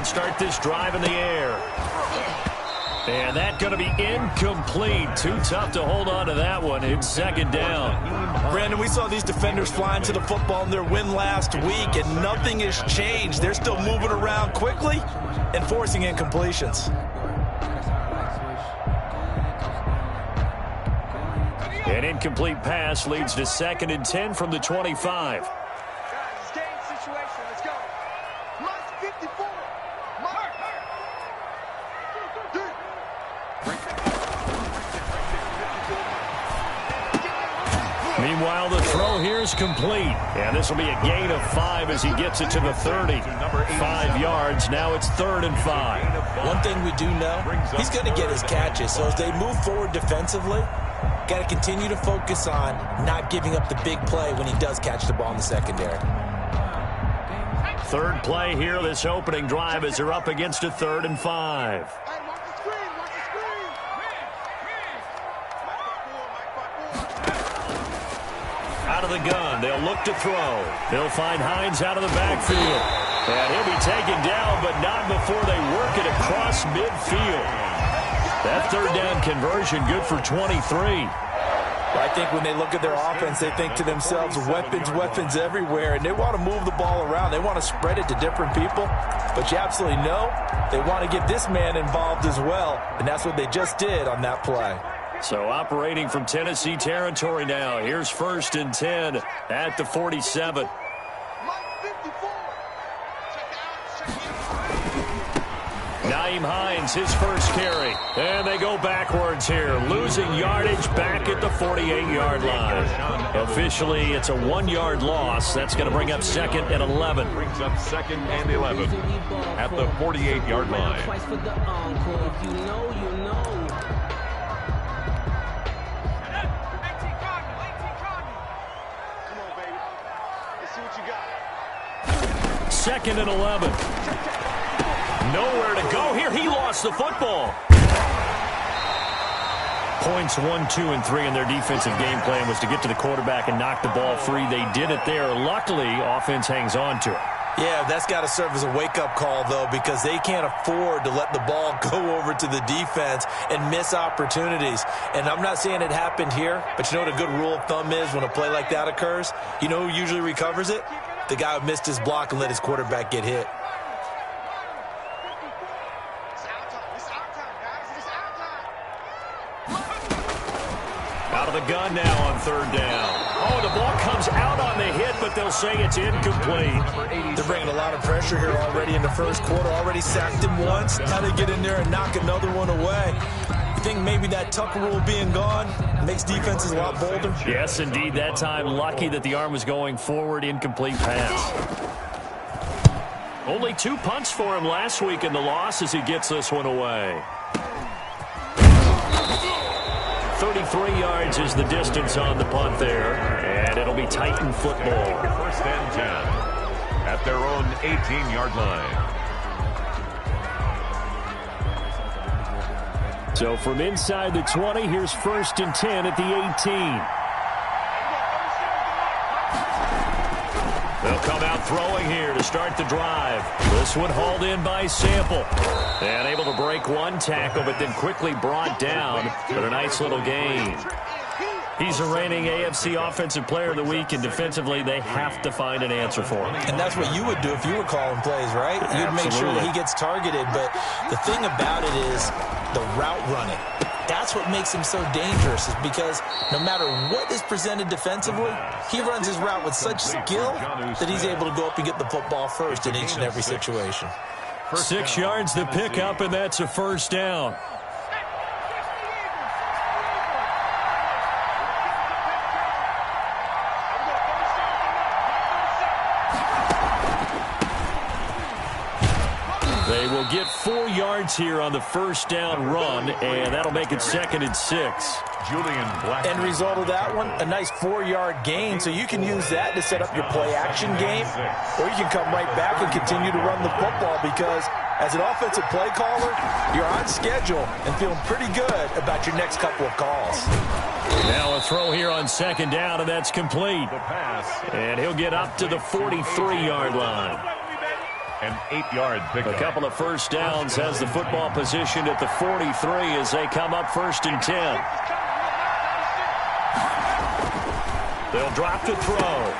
and start this drive in the air. And that's going to be incomplete. Too tough to hold on to that one. It's second down. Brandon, we saw these defenders flying to the football in their win last week, and nothing has changed. They're still moving around quickly and forcing incompletions. An incomplete pass leads to 2nd and 10 from the 25. Meanwhile, the throw here is complete. And this will be a gain of 5 as he gets it to the 30. 5 yards. Now it's 3rd and 5. One thing we do know, he's going to get his catches. So as they move forward defensively, got to continue to focus on not giving up the big play when he does catch the ball in the secondary. Third play here, this opening drive, as they're up against a 3rd and 5. Out of the gun, they'll look to throw. They'll find Hines out of the backfield. And he'll be taken down, but not before they work it across midfield. That 3rd down conversion good for 23. I think when they look at their offense, they think to themselves, weapons everywhere, and they want to move the ball around. They want to spread it to different people, but you absolutely know they want to get this man involved as well, and that's what they just did on that play. So operating from Tennessee territory now. Here's 1st and 10 at the 47. Nyheim Hines, his first carry. And they go backwards here, losing yardage back at the 48-yard line. Officially, it's a 1-yard loss. That's going to bring up 2nd and 11. Brings up 2nd and 11 at the 48-yard line. Second and 11. Nowhere to go here. He lost the football. Points 1, 2, and 3 in their defensive game plan was to get to the quarterback and knock the ball free. They did it there. Luckily, offense hangs on to it. Yeah, that's got to serve as a wake-up call, though, because they can't afford to let the ball go over to the defense and miss opportunities. And I'm not saying it happened here, but you know what a good rule of thumb is when a play like that occurs? You know who usually recovers it? The guy who missed his block and let his quarterback get hit. Out of the gun now on 3rd down. Oh, the ball comes out on the hit, but they'll say it's incomplete. They're bringing a lot of pressure here already in the first quarter. Already sacked him once. Now they get in there and knock another one away. You think maybe that Tucker rule being gone makes defenses a lot bolder? Yes, indeed. That time, lucky that the arm was going forward. Incomplete pass. Only 2 punts for him last week in the loss as he gets this one away. 33 yards is the distance on the punt there, and it'll be Titan football. 1st and 10 at their own 18-yard line. So from inside the 20, here's 1st and 10 at the 18. They'll come out throwing here to start the drive. This one hauled in by Sample. And able to break one tackle, but then quickly brought down for a nice little gain. He's a reigning AFC Offensive Player of the Week, and defensively, they have to find an answer for him. And that's what you would do if you were calling plays, right? You'd make sure that he gets targeted. But the thing about it is the route running. That's what makes him so dangerous, is because no matter what is presented defensively, he runs his route with such skill that he's able to go up and get the football first in each and every situation. 6 yards the pickup, and that's a 1st down. They will get 4 yards here on the 1st down run, and that'll make it 2nd and 6. End result of that one, a nice 4-yard gain, so you can use that to set up your play-action game, or you can come right back and continue to run the football, because as an offensive play caller, you're on schedule and feeling pretty good about your next couple of calls. Now a throw here on 2nd down, and that's complete. And he'll get up to the 43-yard line. an 8-yard pickup. A couple of first downs has the football positioned at the 43 as they come up 1st and 10. They'll drop to throw.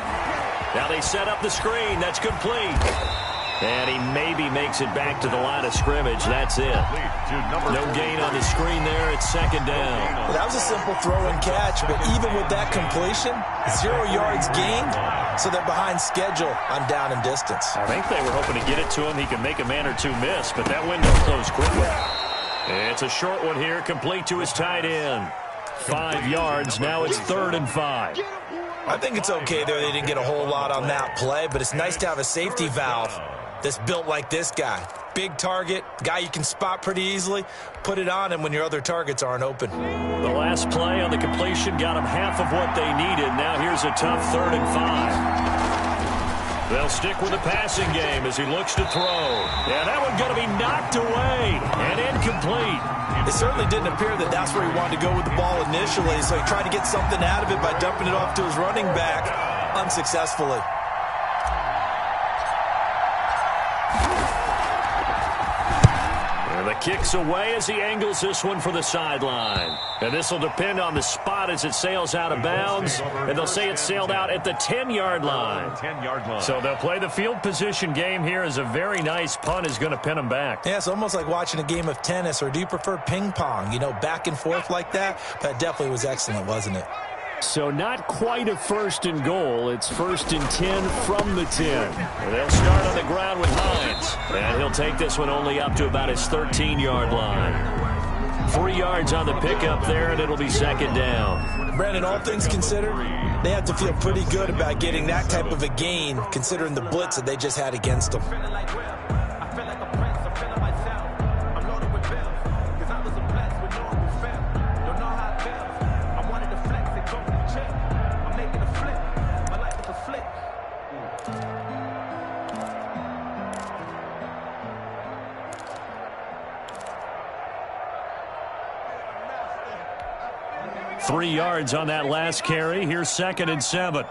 Now they set up the screen. That's complete. And he maybe makes it back to the line of scrimmage. That's it. No gain on the screen there. It's 2nd down. Well, that was a simple throw and catch, but even with that completion, 0 yards gained, so they're behind schedule on down and distance. I think they were hoping to get it to him. He can make a man or two miss, but that window closed quickly. It's a short one here, complete to his tight end. 5 yards. Now it's 3rd and 5. I think it's okay there. They didn't get a whole lot on that play, but it's nice to have a safety valve that's built like this guy. Big target, guy you can spot pretty easily. Put it on him when your other targets aren't open. The last play on the completion got him half of what they needed. Now here's a tough 3rd and 5. They'll stick with the passing game as he looks to throw. Yeah, that one's going to be knocked away and incomplete. It certainly didn't appear that that's where he wanted to go with the ball initially, so he tried to get something out of it by dumping it off to his running back unsuccessfully. And the kick's away as he angles this one for the sideline. And this will depend on the spot as it sails out of bounds. And they'll say it sailed out at the 10-yard line. So they'll play the field position game here as a very nice punt is going to pin them back. Yeah, it's almost like watching a game of tennis, or do you prefer ping pong? You know, back and forth like that? That definitely was excellent, wasn't it? So not quite a 1st and goal. It's 1st and 10 from the 10. And they'll start on the ground with Hines. And he'll take this one only up to about his 13-yard line. 3 yards on the pickup there, and it'll be 2nd down. Brandon, all things considered, they have to feel pretty good about getting that type of a gain, considering the blitz that they just had against them. 3 yards on that last carry. Here's 2nd and 7.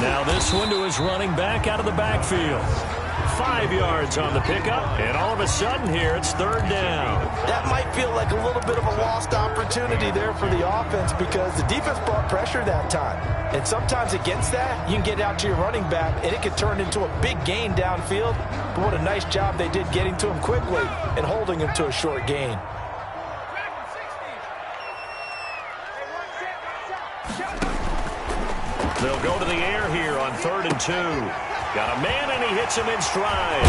Now this one to his running back out of the backfield. 5 yards on the pickup, and all of a sudden here it's 3rd down. That might feel like a little bit of a lost opportunity there for the offense because the defense brought pressure that time. And sometimes against that, you can get out to your running back, and it could turn into a big gain downfield. But what a nice job they did getting to him quickly and holding him to a short gain. They'll go to the air here on 3rd and 2. Got a man, and he hits him in stride.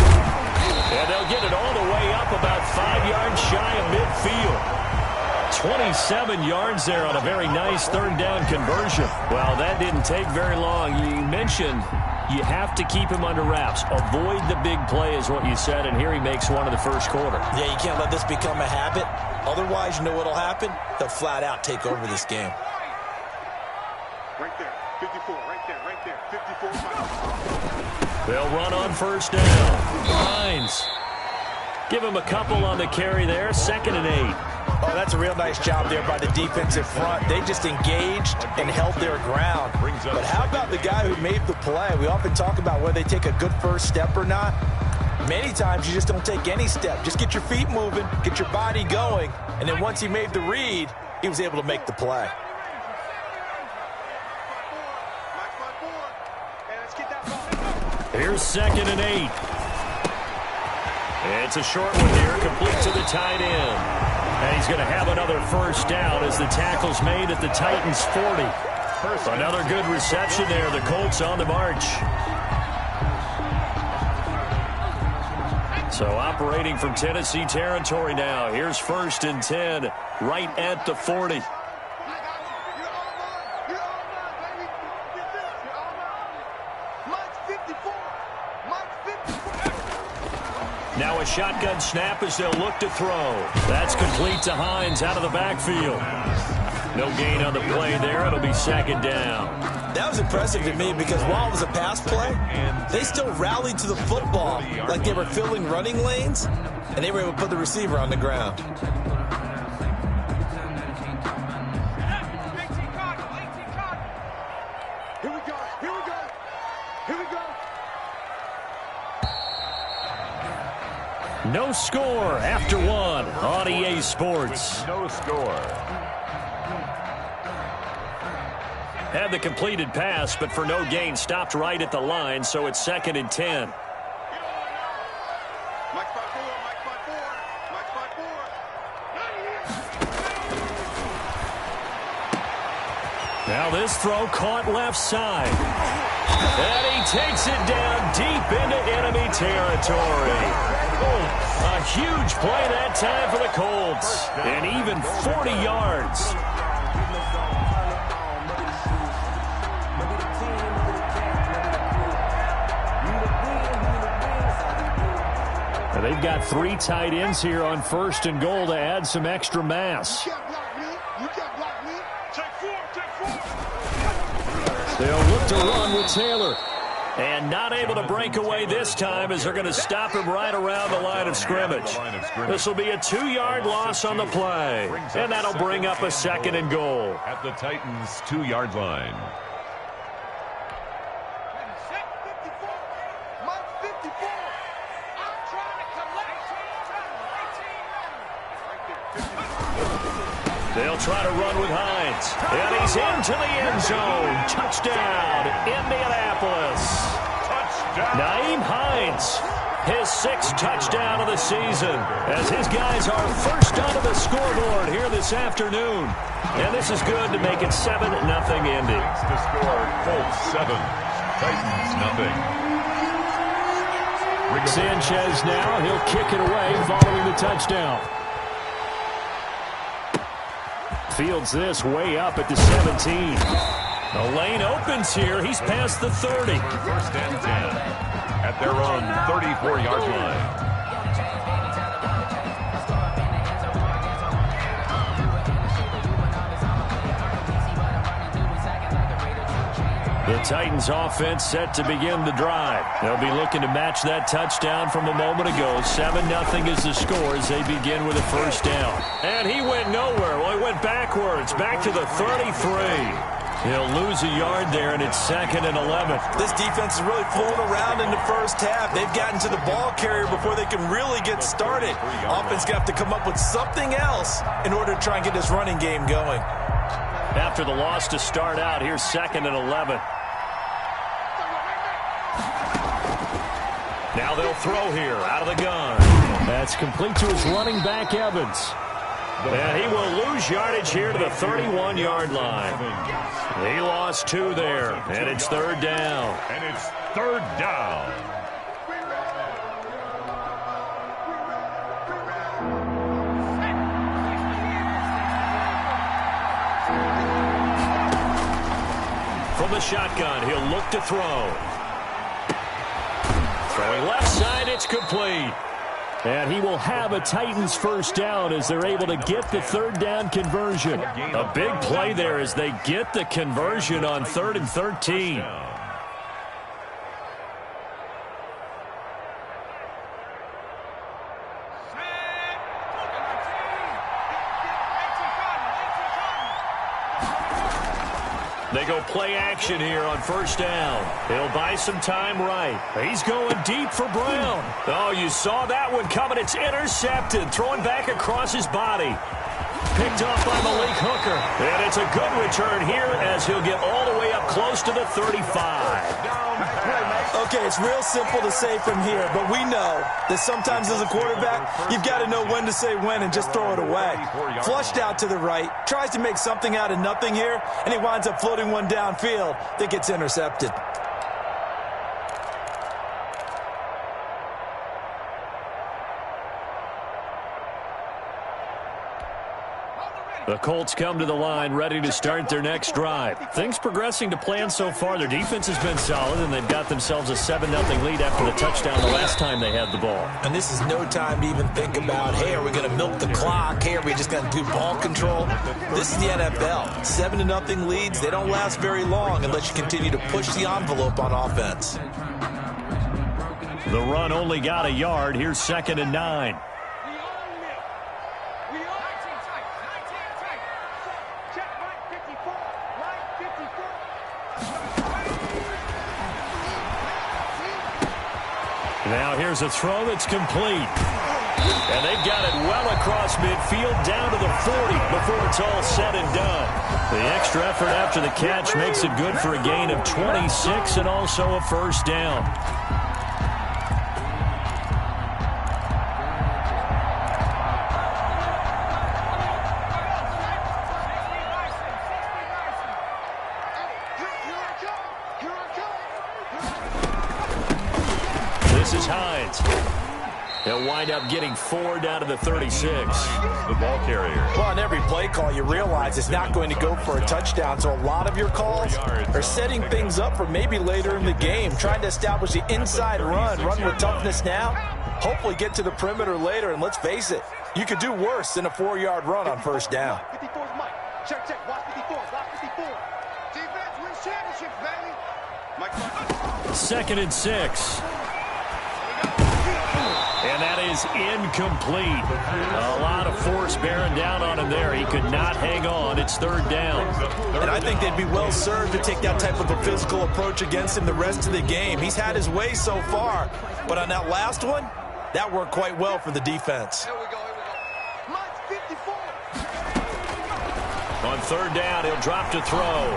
And they'll get it all the way up about 5 yards shy of midfield. 27 yards there on a very nice 3rd down conversion. Well, that didn't take very long. You mentioned you have to keep him under wraps. Avoid the big play is what you said, and here he makes one in the 1st quarter. Yeah, you can't let this become a habit. Otherwise, you know what'll happen? They'll flat out take over this game. Right there, 54, right there, 54. They'll run on 1st down. Hines. Give him a couple on the carry there. 2nd and 8. Oh, that's a real nice job there by the defensive front. They just engaged and held their ground. But how about the guy who made the play? We often talk about whether they take a good first step or not. Many times you just don't take any step. Just get your feet moving, get your body going, and then once he made the read, he was able to make the play. Here's 2nd and 8. It's a short one here, complete to the tight end. And he's going to have another 1st down as the tackle's made at the Titans' 40. Another good reception there. The Colts on the march. So operating from Tennessee territory now. Here's 1st and 10, right at the 40. Now a shotgun snap as they'll look to throw. That's complete to Hines out of the backfield. No gain on the play there. It'll be 2nd down. That was impressive to me because while it was a pass play, they still rallied to the football like they were filling running lanes, and they were able to put the receiver on the ground. Here we go. Here we go. Here we go. No score after one on EA Sports. No score. Had the completed pass, but for no gain, stopped right at the line, so it's 2nd and 10. Mike 5-4, Mike 5-4, Mike 5-4. Now this throw caught left side. And he takes it down deep into enemy territory. A huge play that time for the Colts. And even 40 yards. And they've got 3 tight ends here on 1st and goal to add some extra mass. You can't block me. You can't block me. Take 4, take 4. They'll look to run with Taylor. And not able to break away this time as they're going to stop him right around the line of scrimmage. This will be a 2-yard loss on the play. And that'll bring up a 2nd and goal. At the Titans' 2-yard line. They'll try to run with Hines. And he's into the end zone. Touchdown, Indianapolis. Touchdown. Nyheim Hines, his 6th touchdown of the season, as his guys are first onto the scoreboard here this afternoon. And this is good to make it 7-0 Indy. To score, Colts 7, Titans nothing. Sanchez now, he'll kick it away following the touchdown. Fields this way up at the 17. The lane opens here. He's past the 30. 1st and 10 at their own 34-yard line. The Titans offense set to begin the drive. They'll be looking to match that touchdown from a moment ago. 7-0 is the score as they begin with a 1st down. And he went nowhere. Well, he went backwards, back to the 33. He'll lose a yard there, and it's 2nd and 11. This defense is really fooling around in the first half. They've gotten to the ball carrier before they can really get started. Offense going to have to come up with something else in order to try and get this running game going. After the loss to start out, here's 2nd and 11. Now they'll throw here out of the gun. That's complete to his running back, Evans. And he will lose yardage here to the 31-yard line. He lost 2 there, and it's 3rd down. And it's 3rd down. From the shotgun, he'll look to throw. Throwing left side, it's complete. And he will have a Titans 1st down as they're able to get the 3rd down conversion. A big play there as they get the conversion on 3rd and 13. They go play action here on 1st down. He'll buy some time right. He's going deep for Brown. Oh, you saw that one coming. It's intercepted. Throwing back across his body. Picked off by Malik Hooker. And it's a good return here as he'll get all the way up close to the 35. Okay, it's real simple to say from here, but we know that sometimes as a quarterback, you've got to know when to say when and just throw it away. Flushed out to the right, tries to make something out of nothing here, and he winds up floating one downfield that gets intercepted. The Colts come to the line ready to start their next drive. Things progressing to plan so far. Their defense has been solid, and they've got themselves a 7-0 lead after the touchdown the last time they had the ball. And this is no time to even think about, hey, are we going to milk the clock? Hey, are we just going to do ball control? This is the NFL. 7-0 leads, they don't last very long unless you continue to push the envelope on offense. The run only got a yard. Here's 2nd and 9. Now here's a throw that's complete. And they've got it well across midfield down to the 40 before it's all said and done. The extra effort after the catch makes it good for a gain of 26 and also a first down. This is Hines. He'll wind up getting 4 down to the 36. The ball carrier. Well, on every play call, you realize it's not going to go for a touchdown. So a lot of your calls are setting things up for maybe later in the game, trying to establish the inside run with toughness now, hopefully get to the perimeter later. And let's face it, you could do worse than a 4-yard run on first down. 54's Mike. Check, watch 54. Watch 54. Defense wins championships, baby. Mike. 2nd and 6. And that is incomplete. A lot of force bearing down on him there. He could not hang on. It's 3rd down. And I think they'd be well served to take that type of a physical approach against him the rest of the game. He's had his way so far, but on that last one, that worked quite well for the defense. Here we go. Mike, 54. On 3rd down, he'll drop to throw.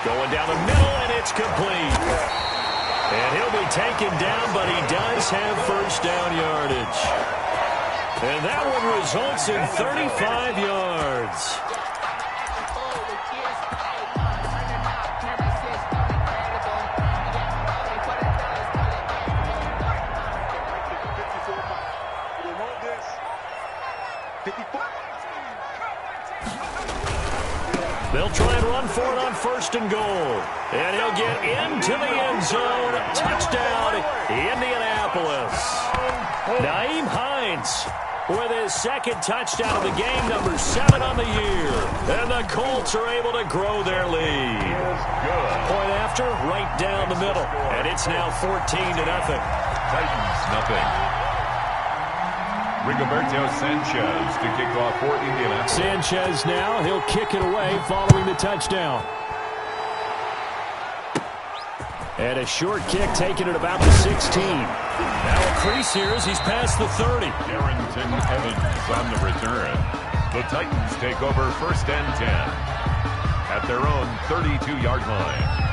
Going down the middle, and it's complete. And he'll be taken down, but he does have first down yardage. And that one results in 35 yards. They'll try and run for it on 1st and goal. And he'll get into the end zone. Touchdown, Indianapolis. Nyheim Hines with his 2nd touchdown of the game, number 7 on the year. And the Colts are able to grow their lead. Point after, right down the middle. And it's now 14-0. Titans, nothing. Rigoberto Sanchez to kick off for Indianapolis. Sanchez now, he'll kick it away following the touchdown. And a short kick taken at about the 16. Now a crease here as he's past the 30. Darrington Evans on the return. The Titans take over 1st and 10 at their own 32-yard line.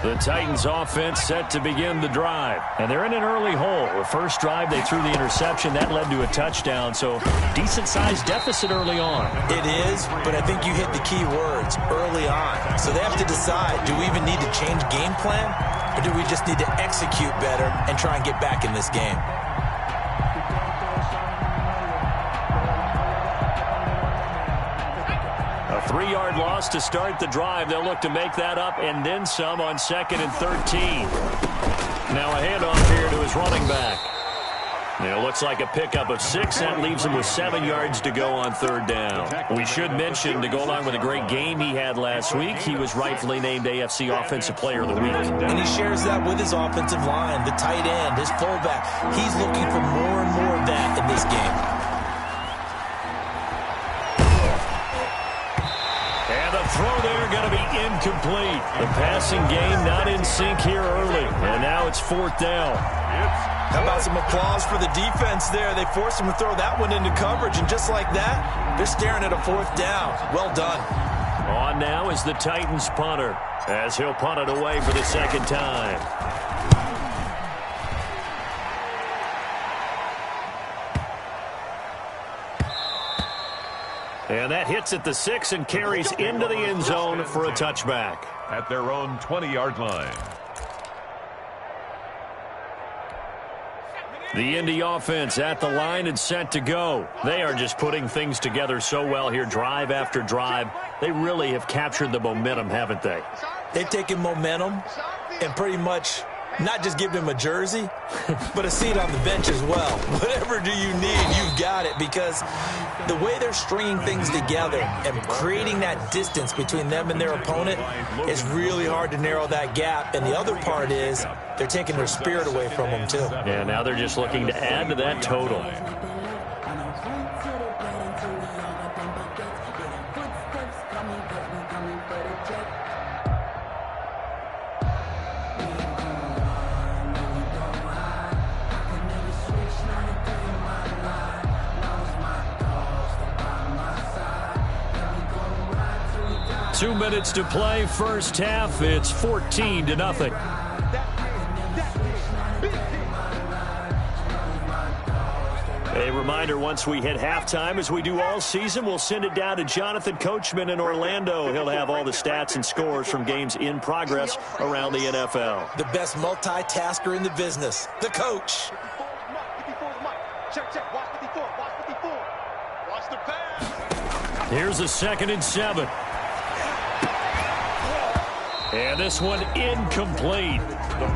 The Titans offense set to begin the drive. And they're in an early hole. The first drive, they threw the interception. That led to a touchdown. So decent-sized deficit early on. It is, but I think you hit the key words, early on. So they have to decide, do we even need to change game plan? Or do we just need to execute better and try and get back in this game? A 3-yard loss to start the drive. They'll look to make that up and then some on 2nd and 13. Now a handoff here to his running back. It looks like a pickup of 6. That leaves him with 7 yards to go on 3rd down. We should mention, to go along with a great game he had last week, he was rightfully named AFC Offensive Player of the Week. And he shares that with his offensive line, the tight end, his fullback. He's looking for more and more of that in this game. Throw there going to be incomplete. The passing game not in sync here early. And now it's 4th down. How about some applause for the defense there? They forced him to throw that one into coverage, and just like that, they're staring at a 4th down. Well done. On now is the Titans punter, as he'll punt it away for the 2nd time. And that hits at the 6 and carries into the end zone for a touchback. At their own 20-yard line. The Indy offense at the line and set to go. They are just putting things together so well here, drive after drive. They really have captured the momentum, haven't they? They've taken momentum and pretty much not just given him a jersey, but a seat on the bench as well. Whatever do you need, you've got it, because the way they're stringing things together and creating that distance between them and their opponent is really hard to narrow that gap. And the other part is they're taking their spirit away from them, too. Yeah, now they're just looking to add to that total. 2 minutes to play, first half. It's 14-0. A reminder, once we hit halftime, as we do all season, we'll send it down to Jonathan Coachman in Orlando. He'll have all the stats and scores from games in progress around the NFL. The best multitasker in the business, the coach. Check, check. Watch 54. Watch 54. Watch the pass. Here's a 2nd and 7. And this one incomplete.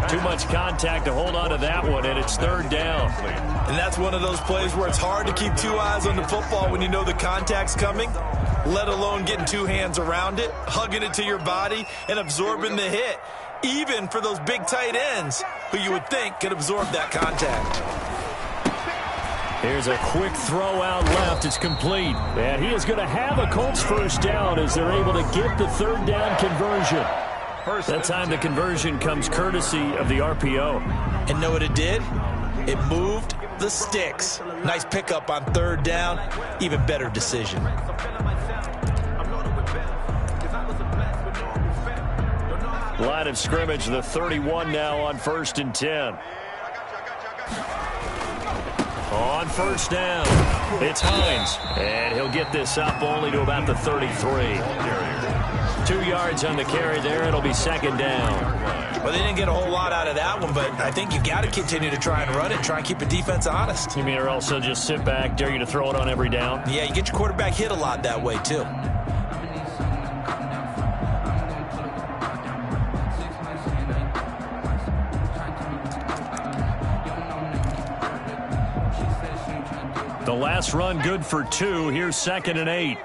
Too much contact to hold on to that one, and it's 3rd down. And that's one of those plays where it's hard to keep 2 eyes on the football when you know the contact's coming, let alone getting 2 hands around it, hugging it to your body, and absorbing the hit, even for those big tight ends who you would think could absorb that contact. Here's a quick throw out left. It's complete. And he is going to have a Colts first down as they're able to get the 3rd down conversion. That time the conversion comes courtesy of the RPO. And know what it did? It moved the sticks. Nice pickup on 3rd down. Even better decision. Line of scrimmage, the 31 now on 1st and 10. On 1st down, it's Hines. And he'll get this up only to about the 33. 2 yards on the carry there. It'll be 2nd down. Well, they didn't get a whole lot out of that one, but I think you got to continue to try and run it, try and keep the defense honest. You mean or else they'll just sit back, dare you to throw it on every down? Yeah, you get your quarterback hit a lot that way, too. The last run good for 2. Here's 2nd and 8.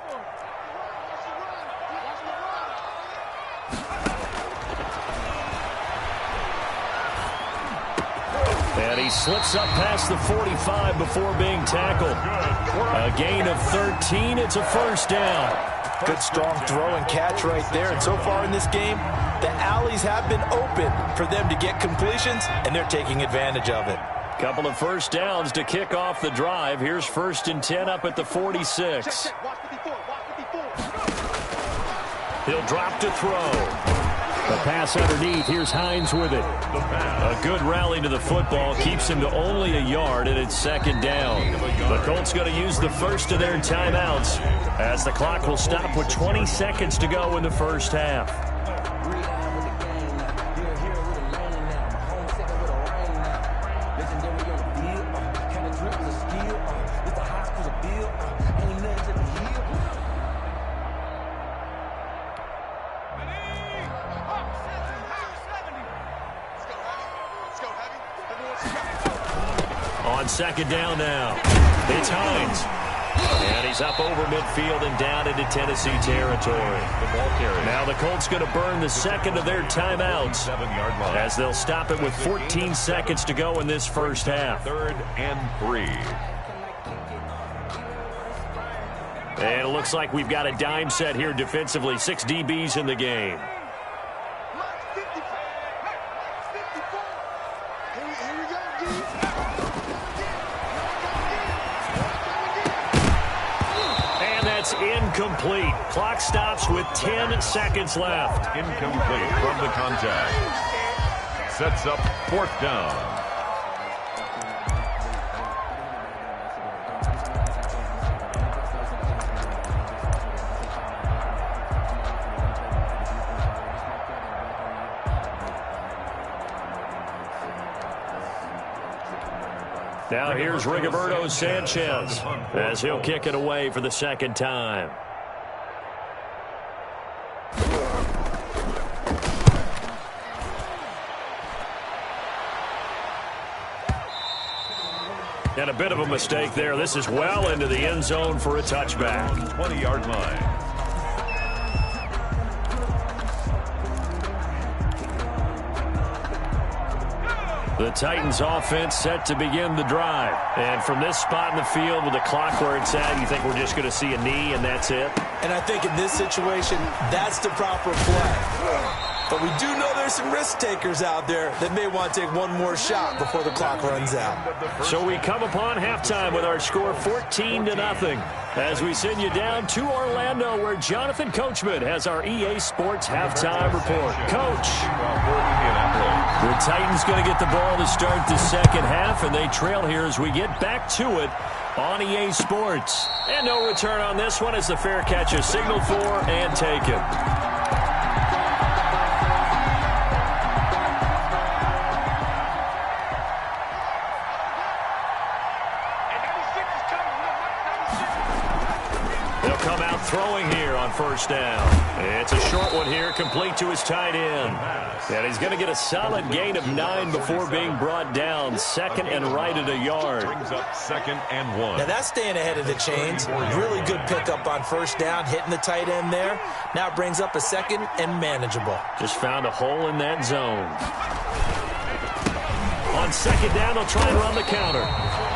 And he slips up past the 45 before being tackled. A gain of 13. It's a 1st down. Good strong throw and catch right there. And so far in this game, the alleys have been open for them to get completions, and they're taking advantage of it. Couple of 1st downs to kick off the drive. Here's 1st and 10 up at the 46. He'll drop to throw. The pass underneath. Here's Hines with it. A good rally to the football. Keeps him to only a yard, and it's 2nd down. The Colts going to use the first of their timeouts as the clock will stop with 20 seconds to go in the first half. On 2nd down now, it's Hines. And he's up over midfield and down into Tennessee territory. The ball carrier. Now the Colts going to burn the 2nd of their timeouts 7-yard line. as they'll stop it with 14 seconds to go in this first half. 3rd and 3. And it looks like we've got a dime set here defensively. 6 DBs in the game. Incomplete. Clock stops with 10 seconds left. Incomplete from the contact. Sets up 4th down. Now here's Rigoberto Sanchez as he'll kick it away for the 2nd time. And a bit of a mistake there. This is well into the end zone for a touchback. 20-yard line. The Titans offense set to begin the drive. And from this spot in the field with the clock where it's at, you think we're just going to see a knee and that's it? And I think in this situation, that's the proper play. But we do know there's some risk takers out there that may want to take one more shot before the clock runs out. So we come upon halftime with our score 14-0 as we send you down to Orlando where Jonathan Coachman has our EA Sports halftime report. Coach. The Titans going to get the ball to start the second half, and they trail here as we get back to it on EA Sports. And no return on this one as the fair catch is signaled for and taken. Throwing here on first down. It's a short one here, complete to his tight end. And he's going to get a solid gain of 9 before being brought down. Second and right at a yard. Brings up 2nd and 1. Now that's staying ahead of the chains. Really good pickup on first down, hitting the tight end there. Now it brings up a second and manageable. Just found a hole in that zone. On second down, he'll try and run the counter.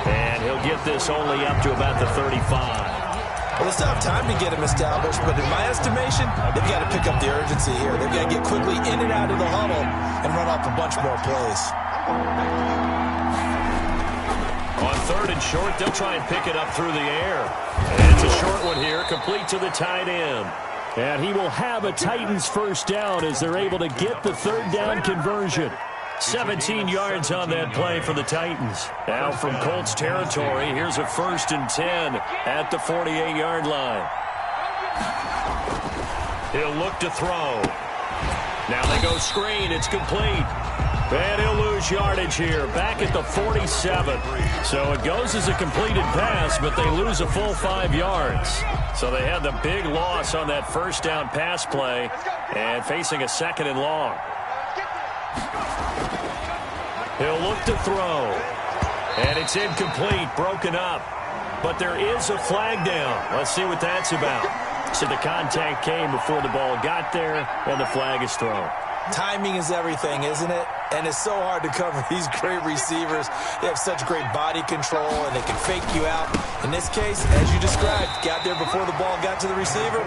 And he'll get this only up to about the 35. Well, it's not time to get him established, but in my estimation, they've got to pick up the urgency here. They've got to get quickly in and out of the huddle and run off a bunch more plays. On third and short, they'll try and pick it up through the air. And it's a short one here, complete to the tight end. And he will have a Titans first down as they're able to get the third down conversion. 17 yards on that play for the Titans. Now from Colts territory, here's a 1st and 10 at the 48-yard line. He'll look to throw. Now they go screen. It's complete. And he'll lose yardage here, back at the 47. So it goes as a completed pass, but they lose a full 5 yards. So they had the big loss on that first down pass play and facing a 2nd and long. He'll look to throw. And it's incomplete, broken up. But there is a flag down. Let's see what that's about. So the contact came before the ball got there, and the flag is thrown. Timing is everything, isn't it? And it's so hard to cover these great receivers. They have such great body control, and they can fake you out. In this case, as you described, got there before the ball got to the receiver.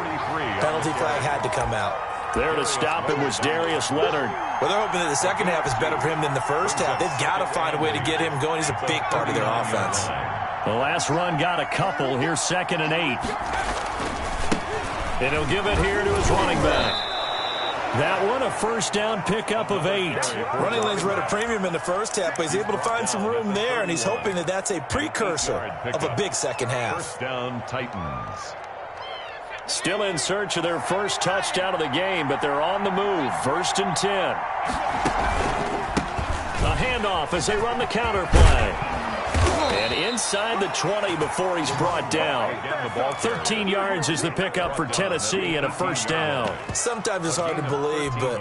Penalty flag had to come out. There to stop him was Darius Leonard. Well, they're hoping that the second half is better for him than the first half. They've got to find a way to get him going. He's a big part of their offense. The last run got a couple. Here's 2nd and 8. And he'll give it here to his running back. That one, a first down pickup of 8. Running lanes were at a premium in the first half, but he's able to find some room there, and he's hoping that that's a precursor of a big second half. First down, Titans. Still in search of their first touchdown of the game, but they're on the move. 1st and 10. A handoff as they run the counter play. And inside the 20 before he's brought down. 13 yards is the pickup for Tennessee and a first down. Sometimes it's hard to believe, but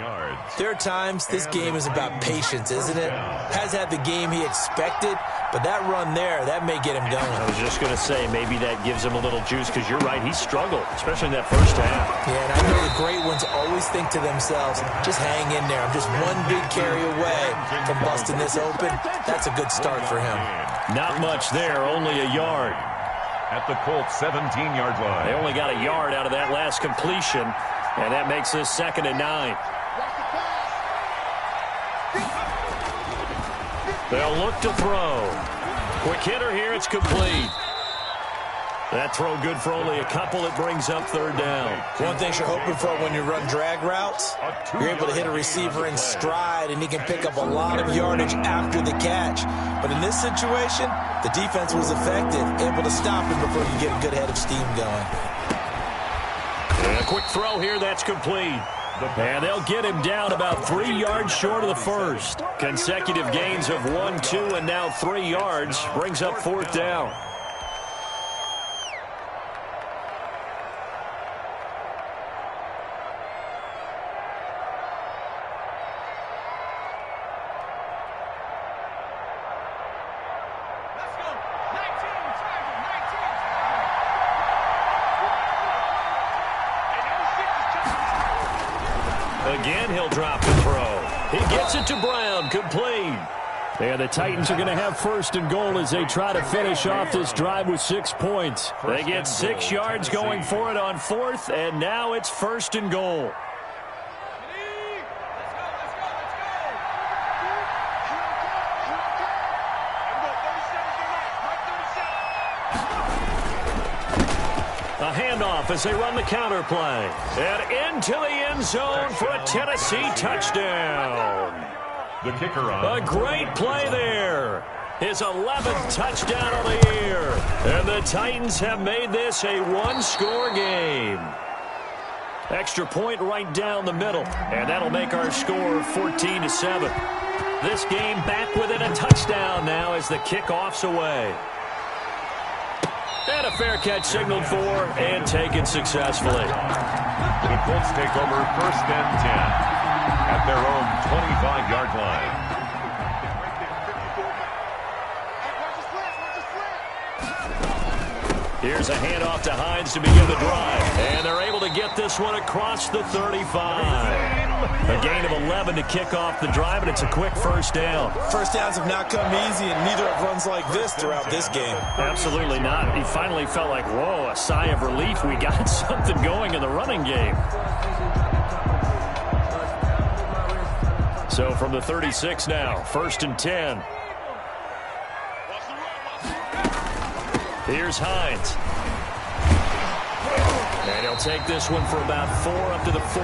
there are times this game is about patience, isn't it? Has had the game he expected, but that run there, that may get him going. I was just going to say, maybe that gives him a little juice, because you're right, he struggled, especially in that first half. Yeah, and I know the great ones always think to themselves, just hang in there. I'm just one big carry away from busting this open. That's a good start for him. Not much there, only a yard. At the Colts 17-yard line. They only got a yard out of that last completion, and that makes this 2nd and 9. They'll look to throw. Quick hitter here, it's complete. That throw good for only a couple. It brings up 3rd down. One thing you're hoping for when you run drag routes, you're able to hit a receiver in stride, and he can pick up a lot of yardage after the catch. But in this situation, the defense was effective, able to stop him before you get a good head of steam going. And a quick throw here, that's complete. And they'll get him down about 3 yards short of the first. Consecutive gains of 1, 2, and now 3 yards brings up 4th down. Again, he'll drop the throw. He gets it to Brown, complete. And the Titans are going to have 1st and goal as they try to finish off this drive with 6 points. They get 6 yards going for it on 4th, and now it's 1st and goal. A handoff as they run the counter play. And into the end zone for a Tennessee touchdown. The kicker on. A great play there. His 11th touchdown of the year. And the Titans have made this a one-score game. Extra point right down the middle. And that'll make our score 14-7. This game back within a touchdown now as the kickoff's away. And a fair catch signaled for and taken successfully. The Colts take over 1st and 10 at their own 25-yard line. Here's a handoff to Hines to begin the drive. And they're able to get this one across the 35. A gain of 11 to kick off the drive, and it's a quick first down. First downs have not come easy, and neither have runs like this throughout this game. Absolutely not. He finally felt like, whoa, a sigh of relief. We got something going in the running game. So from the 36 now, 1st and 10. Here's Hines. And he'll take this one for about 4 up to the 40.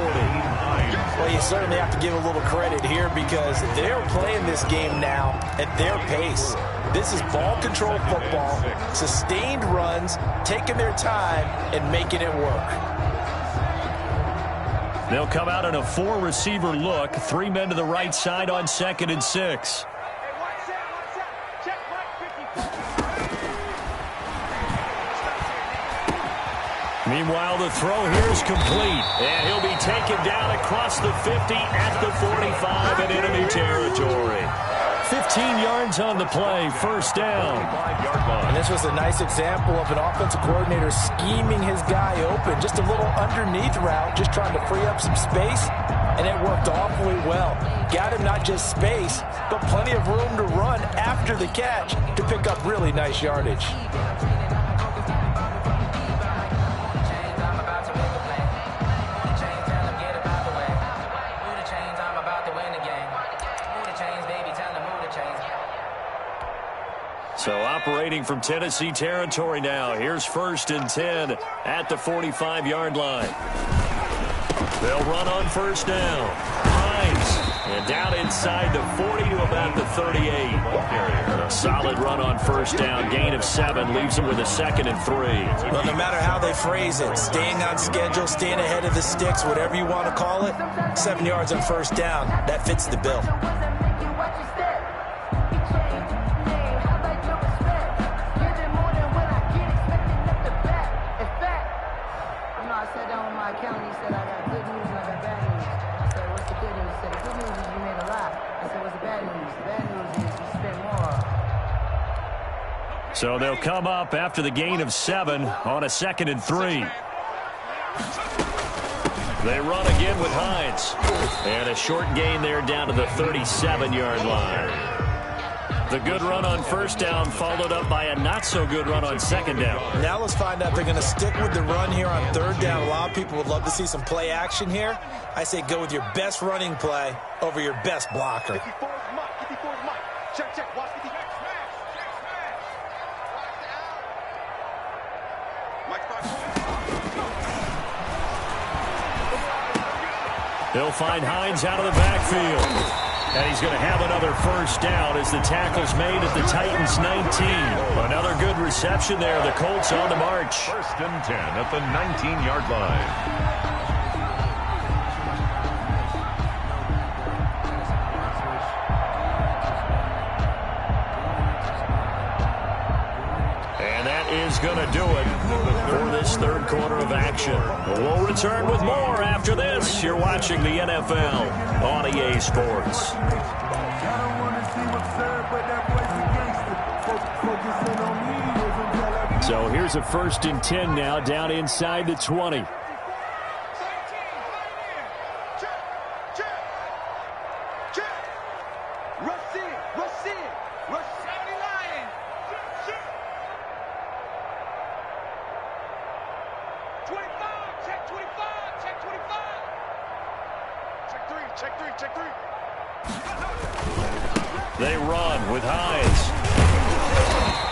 Well, you certainly have to give a little credit here because they're playing this game now at their pace. This is ball control football, sustained runs, taking their time and making it work. They'll come out in a 4-receiver look. 3 men to the right side on 2nd and 6. Meanwhile, the throw here is complete. And he'll be taken down across the 50 at the 45 in enemy territory. 15 yards on the play, first down. And this was a nice example of an offensive coordinator scheming his guy open. Just a little underneath route, just trying to free up some space. And it worked awfully well. Got him not just space, but plenty of room to run after the catch to pick up really nice yardage. So operating from Tennessee territory now. Here's 1st and 10 at the 45-yard line. They'll run on 1st down. Hines. And down inside the 40 to about the 38. A solid run on 1st down. Gain of 7 leaves him with a 2nd and 3. Well, no matter how they phrase it, staying on schedule, staying ahead of the sticks, whatever you want to call it, 7 yards on 1st down, that fits the bill. So they'll come up after the gain of 7 on a 2nd and 3. They run again with Hines. And a short gain there down to the 37-yard line. The good run on 1st down followed up by a not-so-good run on 2nd down. Now let's find out if they're going to stick with the run here on 3rd down. A lot of people would love to see some play action here. I say go with your best running play over your best blocker. Check, check. Watch 50. He'll find Hines out of the backfield. And he's going to have another 1st down as the tackle's made at the Titans' 19. Another good reception there. The Colts on the march. 1st and 10 at the 19-yard line. Is going to do it for this 3rd quarter of action. We'll return with more after this. You're watching the NFL on EA Sports. So here's a 1st and 10 now down inside the 20. They run with Hines.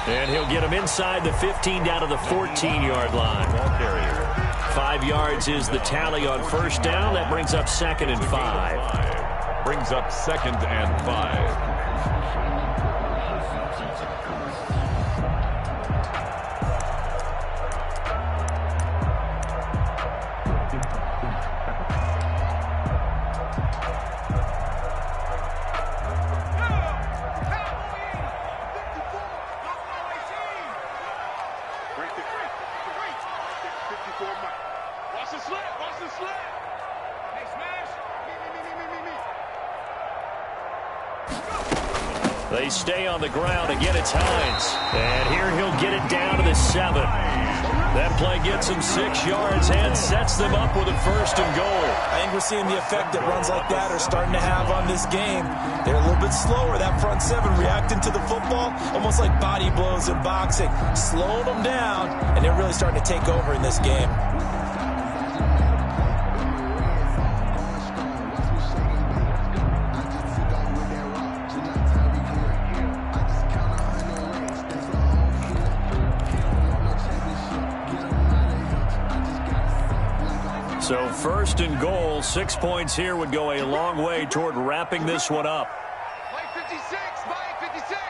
And he'll get him inside the 15 down to the 14-yard line. 5 yards is the tally on first down. That brings up 2nd and 5. Brings up 2nd and 5. They stay on the ground. Again, it's Hines. And here he'll get it down to the 7. That play gets him 6 yards and sets them up with a 1st and goal. I think we're seeing the effect that runs like that are starting to have on this game. They're a little bit slower. That front 7 reacting to the football, almost like body blows in boxing. Slowing them down, and they're really starting to take over in this game. So 1st and goal, 6 points here would go a long way toward wrapping this one up. Play 56, play 56.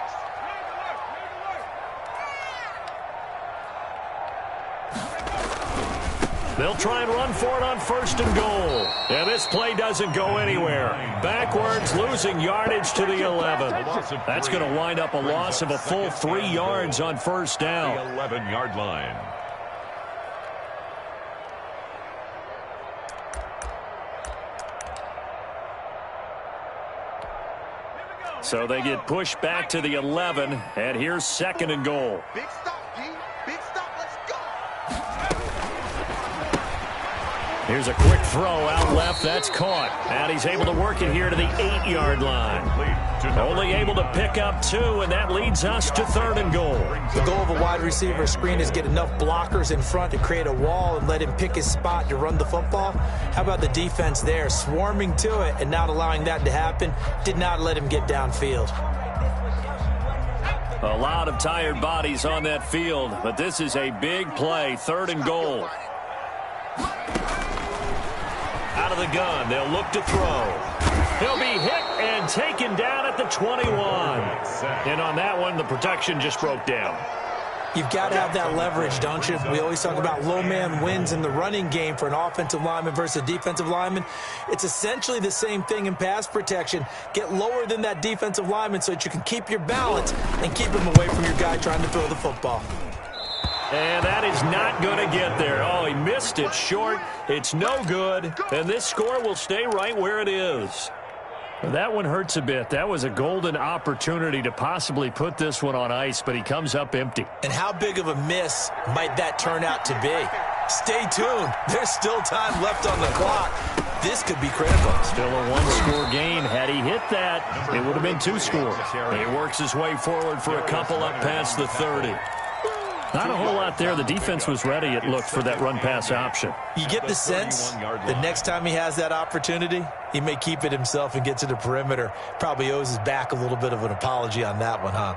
They'll try and run for it on 1st and goal. And this play doesn't go anywhere. Backwards, losing yardage to the 11. That's going to wind up a loss of a full 3 yards on 1st down. The 11-yard line. So they get pushed back to the 11, and here's 2nd and goal. Big stop, D. Big stop. Let's go. Here's a quick throw out left. That's caught. And he's able to work it here to the 8-yard line. Only able to pick up 2, and that leads us to 3rd and goal. The goal of a wide receiver screen is get enough blockers in front to create a wall and let him pick his spot to run the football. How about the defense there, swarming to it and not allowing that to happen? Did not let him get downfield. A lot of tired bodies on that field, but this is a big play. 3rd and goal. Out of the gun, they'll look to throw. He'll be hit and taken down at the 21. And on that one, the protection just broke down. You've got to have that leverage, don't you? We always talk about low man wins in the running game for an offensive lineman versus a defensive lineman. It's essentially the same thing in pass protection. Get lower than that defensive lineman so that you can keep your balance and keep him away from your guy trying to throw the football. And that is not going to get there. Oh, he missed it short. It's no good. And this score will stay right where it is. That one hurts a bit. That was a golden opportunity to possibly put this one on ice, but he comes up empty. And how big of a miss might that turn out to be? Stay tuned. There's still time left on the clock. This could be critical. Still a one-score game. Had he hit that, it would have been 2 scores. He works his way forward for a couple up past the 30. Not a whole lot there. The defense was ready, it looked, for that run-pass option. You get the sense the next time he has that opportunity, he may keep it himself and get to the perimeter. Probably owes his back a little bit of an apology on that one, huh?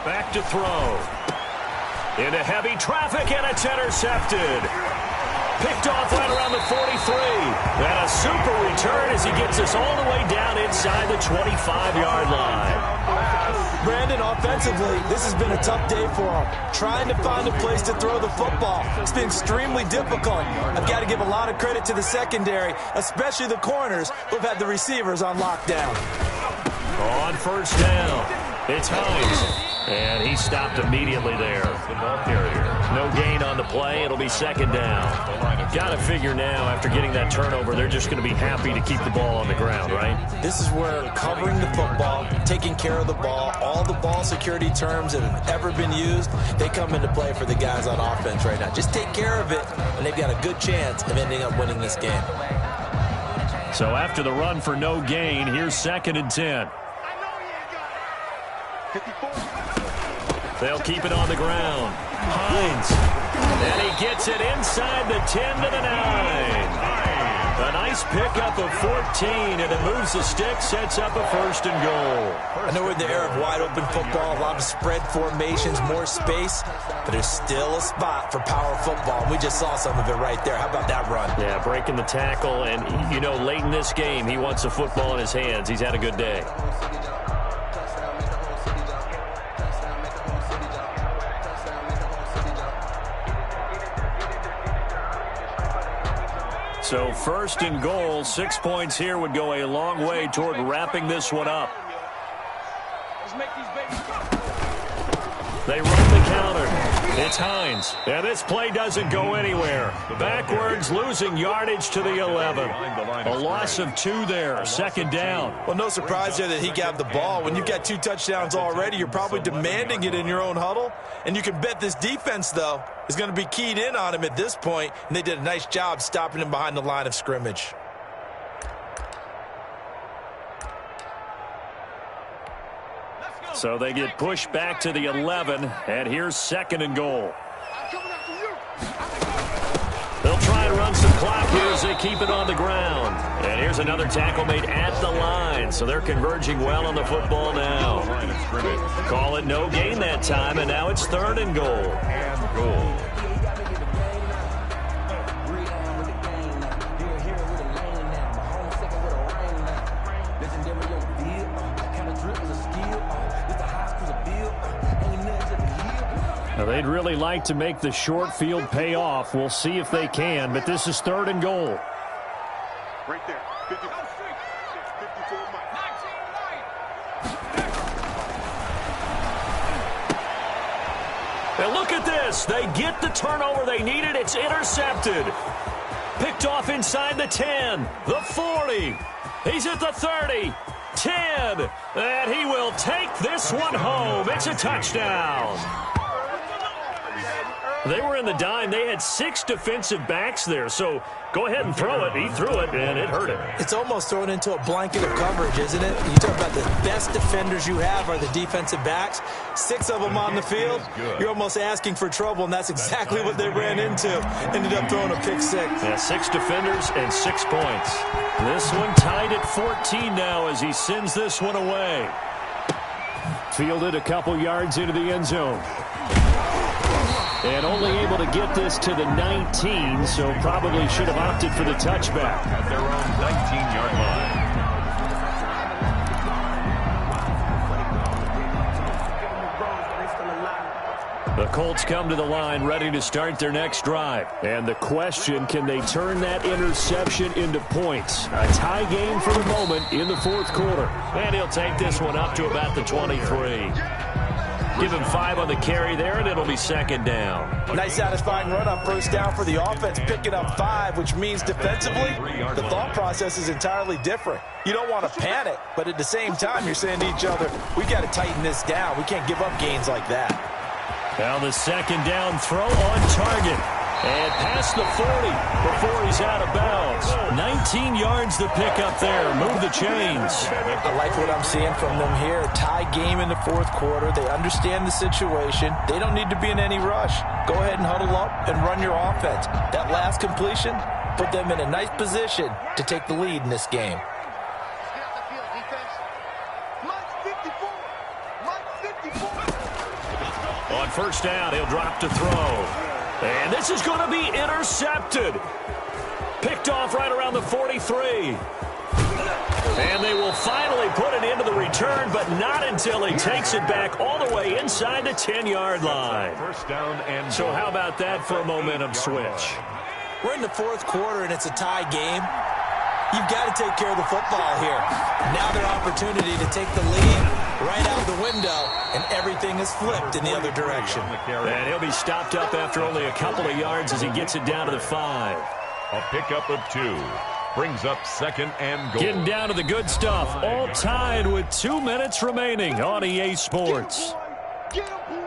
Back to throw. Into heavy traffic, and it's intercepted. Picked off right around the 43. And a super return as he gets us all the way down inside the 25-yard line. Brandon, offensively, this has been a tough day for him. Trying to find a place to throw the football. It's been extremely difficult. I've got to give a lot of credit to the secondary, especially the corners who've had the receivers on lockdown. On 1st down, it's Hines. And he stopped immediately there. No gain on the play. It'll be 2nd down. Got to figure now, after getting that turnover, they're just going to be happy to keep the ball on the ground, right? This is where covering the football, taking care of the ball, all the ball security terms that have ever been used, they come into play for the guys on offense right now. Just take care of it, and they've got a good chance of ending up winning this game. So after the run for no gain, here's 2nd and 10. They'll keep it on the ground. Hines. And he gets it inside the 10 to the 9. A nice pickup of 14, and it moves the stick, sets up a 1st and goal. I know we're in the era of wide-open football, a lot of spread formations, more space, but there's still a spot for power football, and we just saw some of it right there. How about that run? Yeah, breaking the tackle, and, you know, late in this game, he wants the football in his hands. He's had a good day. So 1st and goal, 6 points here would go a long way toward wrapping this one up. They run the counter. It's Hines. And this play doesn't go anywhere. Backwards, losing yardage to the 11. A loss of 2 there, 2nd down. Well, no surprise there that he got the ball. When you've got 2 touchdowns already, you're probably demanding it in your own huddle. And you can bet this defense, though, is going to be keyed in on him at this point. And they did a nice job stopping him behind the line of scrimmage. So they get pushed back to the 11, and here's 2nd and goal. They'll try and run some clock here as they keep it on the ground. And here's another tackle made at the line, so they're converging well on the football now. Call it no gain that time, and now it's 3rd and goal. Now, they'd really like to make the short field pay off. We'll see if they can, but this is 3rd and goal. Right there. 54 And look at this. They get the turnover they needed. It's intercepted. Picked off inside the 10, the 40. He's at the 30, 10. And he will take this one home. It's a touchdown. They were in the dime. They had 6 defensive backs there, so go ahead and throw it. He threw it, and it hurt him. It's almost thrown into a blanket of coverage, isn't it? You talk about the best defenders you have are the defensive backs. 6 of them on the field. You're almost asking for trouble, and that's exactly what they ran into. Ended up throwing a pick 6. Yeah, 6 defenders and 6 points. This one tied at 14 now as he sends this one away. Fielded a couple yards into the end zone. And only able to get this to the 19, so probably should have opted for the touchback. At their own 19-yard line. The Colts come to the line ready to start their next drive. And the question, can they turn that interception into points? A tie game for the moment in the 4th quarter. And he'll take this one up to about the 23. Give him 5 on the carry there, and it'll be 2nd down. Nice satisfying run on 1st down for the offense, picking up 5, which means defensively, the thought process is entirely different. You don't want to panic, but at the same time, you're saying to each other, we've got to tighten this down. We can't give up gains like that. Now the 2nd down throw on target. And past the 40 before he's out of bounds. 19 yards to pick up there. Move the chains. I like what I'm seeing from them here. Tie game in the 4th quarter. They understand the situation. They don't need to be in any rush. Go ahead and huddle up and run your offense. That last completion put them in a nice position to take the lead in this game. On 1st down, he'll drop to throw. And this is going to be intercepted. Picked off right around the 43. And they will finally put it into the return, but not until he takes it back all the way inside the 10-yard line. 1st down and so how about that for a momentum switch? We're in the 4th quarter, and it's a tie game. You've got to take care of the football here. Now their opportunity to take the lead right out the window, and everything is flipped in the other direction. And he'll be stopped up after only a couple of yards as he gets it down to the 5. A pickup of 2. Brings up 2nd and goal. Getting down to the good stuff. All tied with 2 minutes remaining on EA Sports. Get him, boy.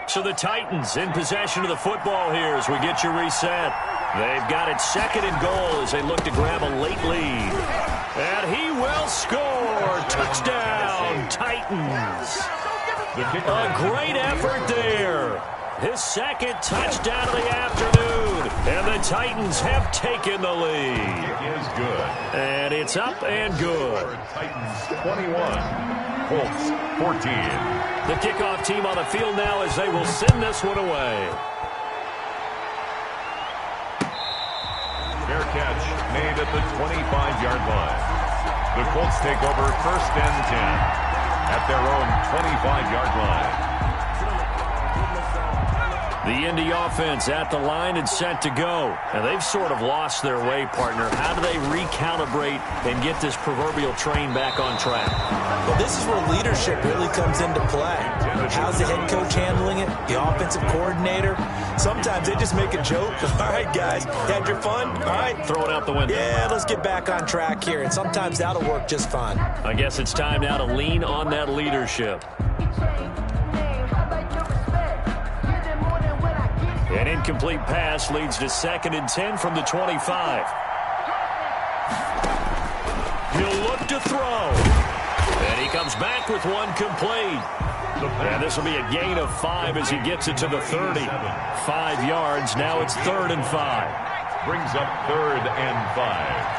So the Titans in possession of the football here as we get you reset. They've got it 2nd and goal as they look to grab a late lead. And he will score. Touchdown, Titans. A great effort there. His second touchdown of the afternoon. And the Titans have taken the lead. It is good. And it's up and good. Titans 21, Colts 14. The kickoff team on the field now as they will send this one away. Fair catch made at the 25-yard line. The Colts take over 1st and 10 at their own 25-yard line. The Indy offense at the line and set to go. And they've sort of lost their way, partner. How do they recalibrate and get this proverbial train back on track? Well, this is where leadership really comes into play. How's the head coach handling it? The offensive coordinator? Sometimes they just make a joke. All right, guys, you had your fun? All right. Throw it out the window. Yeah, let's get back on track here. And sometimes that'll work just fine. I guess it's time now to lean on that leadership. An incomplete pass leads to 2nd and 10 from the 25. He'll look to throw. And he comes back with one complete. And this will be a gain of 5 as he gets it to the 30. 5 yards. Now it's 3rd and 5. Brings up 3rd and 5.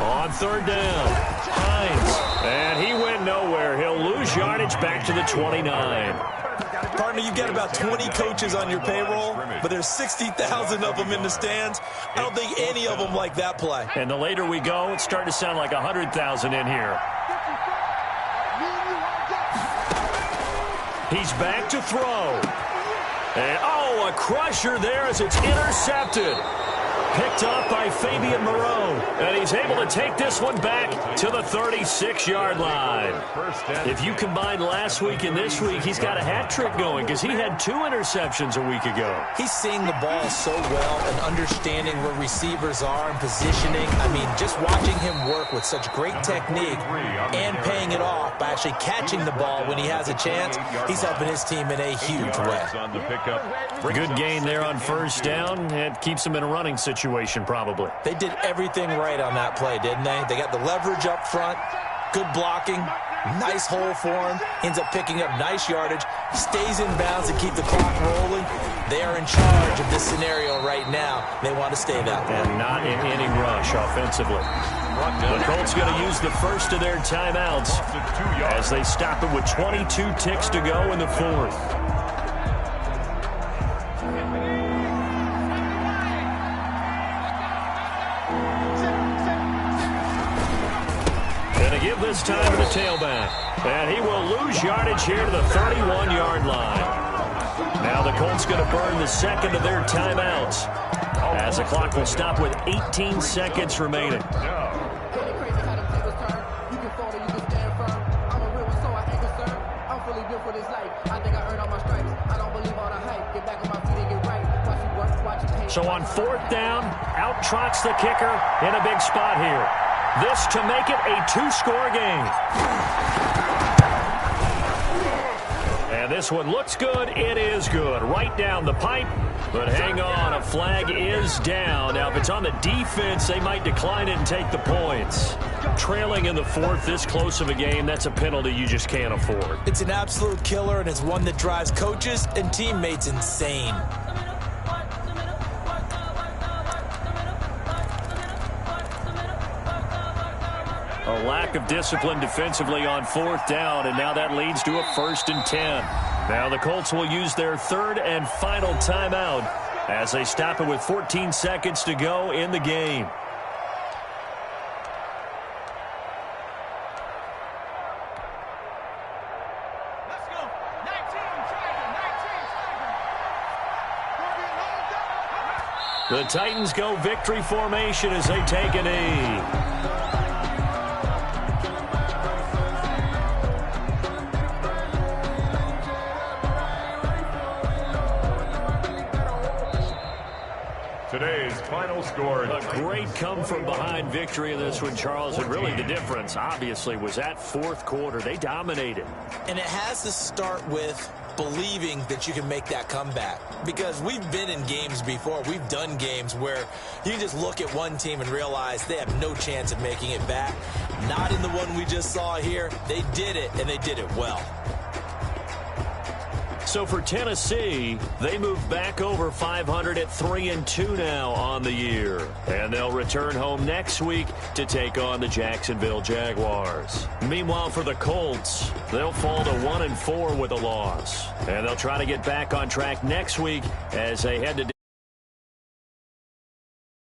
On 3rd down, Hines. And he went nowhere. He'll lose yardage back to the 29. Partner, you've got about 20 coaches on your payroll, but there's 60,000 of them in the stands. I don't think any of them like that play. And the later we go, it's starting to sound like 100,000 in here. He's back to throw. And, oh, a crusher there as it's intercepted. Picked up by Fabian Moreau. And he's able to take this one back to the 36-yard line. If you combine last week and this week, he's got a hat trick going because he had 2 interceptions a week ago. He's seeing the ball so well and understanding where receivers are and positioning. I mean, just watching him work with such great technique and paying it off by actually catching the ball when he has a chance, he's helping his team in a huge way. Good gain there on 1st down. It keeps him in a running situation, probably. They did everything right on that play, didn't they? They got the leverage up front, good blocking, nice hole for him, ends up picking up nice yardage, stays in bounds to keep the clock rolling. They are in charge of this scenario right now. They want to stay that way. And not in any rush offensively. The Colts going to use the first of their timeouts as they stop it with 22 ticks to go in the 4th. Give this time to the tailback. And he will lose yardage here to the 31-yard line. Now the Colts going to burn the 2nd of their timeouts as the clock will stop with 18 seconds remaining. So on 4th down, out trots the kicker in a big spot here. This to make it a 2-score game. And this one looks good. It is good. Right down the pipe. But hang on, a flag is down. Now, if it's on the defense, they might decline it and take the points. Trailing in the 4th, this close of a game, that's a penalty you just can't afford. It's an absolute killer, and it's one that drives coaches and teammates insane. A lack of discipline defensively on 4th down, and now that leads to a 1st and 10. Now the Colts will use their 3rd and final timeout as they stop it with 14 seconds to go in the game. Let's go. 19. The Titans go victory formation as they take a knee. Today's final score. A great come-from-behind victory in this one, Charles. And really the difference, obviously, was that 4th quarter. They dominated. And it has to start with believing that you can make that comeback. Because we've been in games before. We've done games where you just look at one team and realize they have no chance of making it back. Not in the one we just saw here. They did it, and they did it well. So for Tennessee, they move back over 500 at 3-2 now on the year. And they'll return home next week to take on the Jacksonville Jaguars. Meanwhile, for the Colts, they'll fall to 1-4 with a loss. And they'll try to get back on track next week as they head to